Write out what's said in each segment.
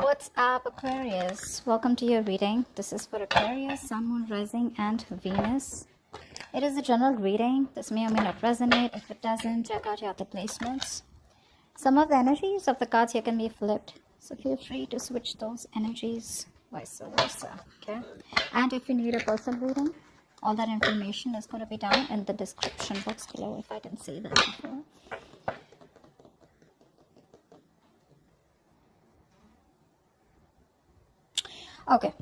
What's up, Aquarius? Welcome to your reading. This is for Aquarius, Sun, Moon, Rising, and Venus. It is a general reading. This may or may not resonate. If it doesn't, check out your other placements. Some of the energies of the cards here can be flipped, so feel free to switch those energies, vice versa. Okay. And if you need a personal reading, all that information is going to be down in the description box below, if I can say that before. Okay,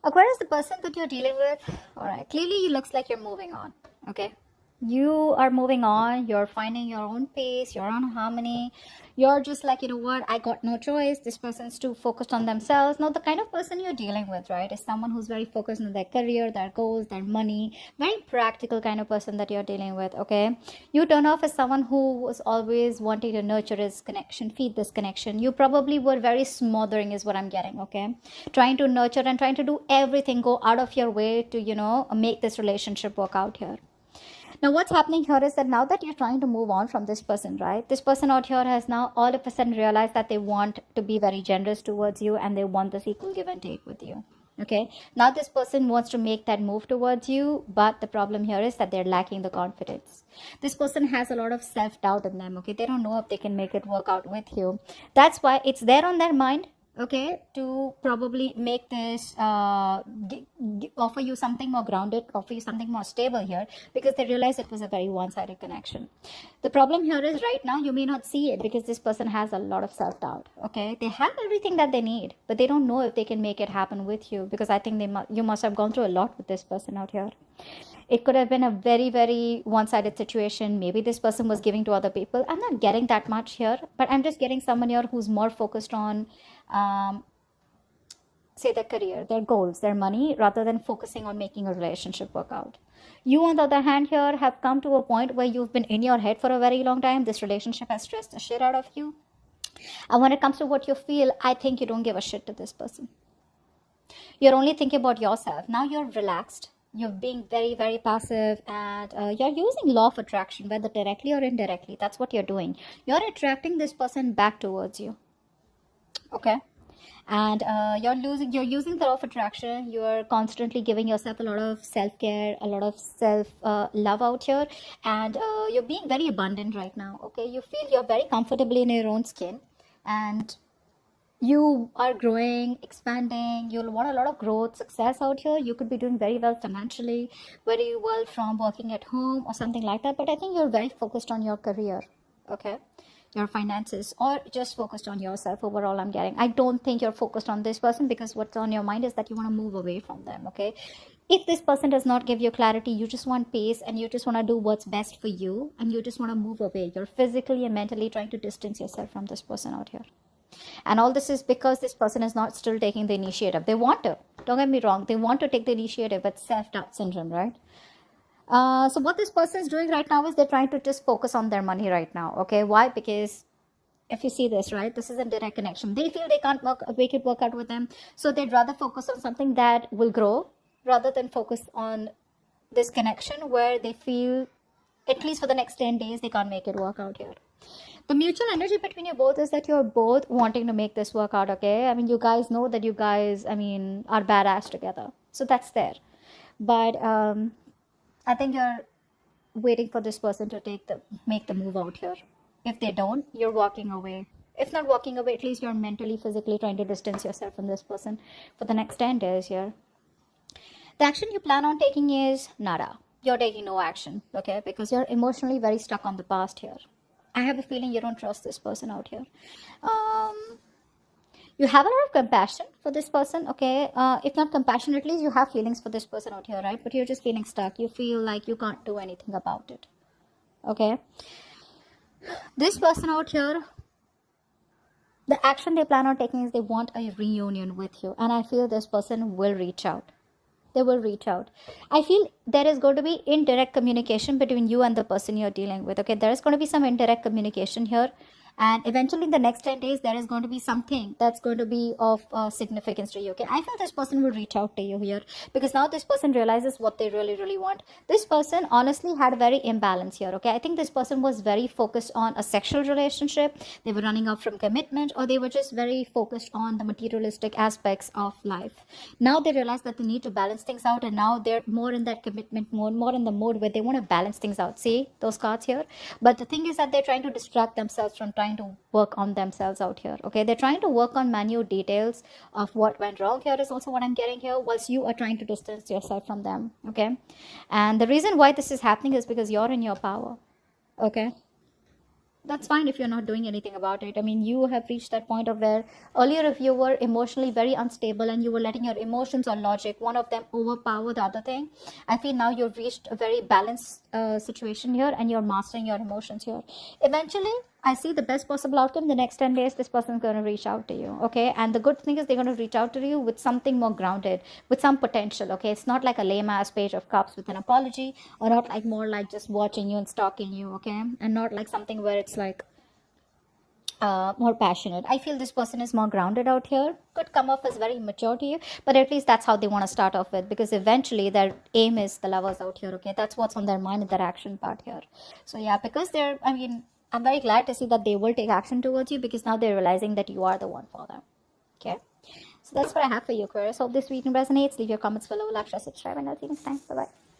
Aquarius, the person that you're dealing with, all right, clearly it looks like you're moving on. Okay, you are moving on, you're finding your own pace, your own harmony. You're just like, you know what, I got no choice. This person's too focused on themselves. Now the kind of person you're dealing with, right, is someone who's very focused on their career, their goals, their money, very practical kind of person that you're dealing with. Okay, you turn off as someone who was always wanting to nurture this connection, feed this connection. You probably were very smothering is what I'm getting. Okay, trying to nurture and trying to do everything, go out of your way to, you know, make this relationship work out here. Now what's happening here is that now that you're trying to move on from this person, right, this person out here has now all of a sudden realized that they want to be very generous towards you and they want this equal give and take with you. Okay, now this person wants to make that move towards you, but the problem here is that they're lacking the confidence. This person has a lot of self-doubt in them. Okay, they don't know if they can make it work out with you. That's why it's there on their mind, okay, to probably make this offer you something more grounded, offer you something more stable here, because they realize it was a very one-sided connection. The problem here is right now you may not see it because this person has a lot of self-doubt. Okay, they have everything that they need, but they don't know if they can make it happen with you, because I think you must have gone through a lot with this person out here. It could have been a very, very one-sided situation. Maybe this person was giving to other people. I'm not getting that much here, but I'm just getting someone here who's more focused on say their career, their goals, their money, rather than focusing on making a relationship work out. You, on the other hand, here have come to a point where you've been in your head for a very long time. This relationship has stressed the shit out of you. And when it comes to what you feel, I think you don't give a shit to this person. You're only thinking about yourself. Now you're relaxed. You're being very, very passive, and you're using law of attraction, whether directly or indirectly. That's what you're doing. You're attracting this person back towards you. Okay, and you're using the law of attraction. You're constantly giving yourself a lot of self-care, a lot of self-love out here, and you're being very abundant right now. Okay, you feel you're very comfortably in your own skin, and you are growing, expanding. You'll want a lot of growth, success out here. You could be doing very well financially, very well from working at home or something like that, but I think you're very focused on your career. Okay, your finances, or just focused on yourself overall. I'm getting, I don't think you're focused on this person, because what's on your mind is that you want to move away from them. Okay, if this person does not give you clarity, you just want peace and you just want to do what's best for you, and you just want to move away. You're physically and mentally trying to distance yourself from this person out here. And all this is because this person is not still taking the initiative. They want to, don't get me wrong, they want to take the initiative, but self-doubt syndrome, right? So what this person is doing right now is they're trying to just focus on their money right now. Okay, why? Because if you see this, right, this is a direct connection. They feel they can't make it work out with them, so they'd rather focus on something that will grow rather than focus on this connection where they feel, at least for the next 10 days, they can't make it work out here. The mutual energy between you both is that you're both wanting to make this work out. Okay, I mean, you guys know that you guys, I mean, are badass together, so that's there. But I think you're waiting for this person to make the move out here. If they don't, you're walking away. If not walking away, at least you're mentally, physically trying to distance yourself from this person for the next 10 days here. The action you plan on taking is nada. You're taking no action, okay, because you're emotionally very stuck on the past here. I have a feeling you don't trust this person out here. You have a lot of compassion for this person, okay? If not compassion, at least you have feelings for this person out here, right? But you're just feeling stuck. You feel like you can't do anything about it, okay? This person out here, the action they plan on taking is they want a reunion with you. And I feel this person will reach out. They will reach out. I feel there is going to be indirect communication between you and the person you're dealing with. Okay, there is going to be some indirect communication here. And eventually in the next 10 days, there is going to be something that's going to be of significance to you. Okay, I feel this person will reach out to you here, because now this person realizes what they really want. This person honestly had a very imbalance here. Okay, I think this person was very focused on a sexual relationship. They were running out from commitment, or they were just very focused on the materialistic aspects of life. Now they realize that they need to balance things out, and now they're more in that commitment mode, more in the mode where they want to balance things out. See those cards here? But the thing is that they're trying to distract themselves from trying to work on themselves out here. Okay, they're trying to work on minute details of what went wrong here is also what I'm getting here, whilst you are trying to distance yourself from them. Okay, and the reason why this is happening is because you're in your power. Okay, that's fine if you're not doing anything about it. I mean, you have reached that point of where earlier, if you were emotionally very unstable and you were letting your emotions or logic, one of them overpower the other thing, I feel now you've reached a very balanced situation here, and you're mastering your emotions here. Eventually, I see the best possible outcome. The next 10 days, this person is going to reach out to you. Okay, and the good thing is they're going to reach out to you with something more grounded, with some potential. Okay, it's not like a lame ass page of cups with an apology, or not like more like just watching you and stalking you. Okay, and not like something where it's like more passionate. I feel this person is more grounded out here. Could come off as very mature to you, but at least that's how they want to start off with, because eventually their aim is the lovers out here. Okay, that's what's on their mind in their action part here. So yeah, because they're, I mean, I'm very glad to see that they will take action towards you, because now they're realizing that you are the one for them. Okay, so that's what I have for you, Aquarius. Hope this reading resonates. Leave your comments below, like, share, subscribe, and I'll see you next time. Bye bye.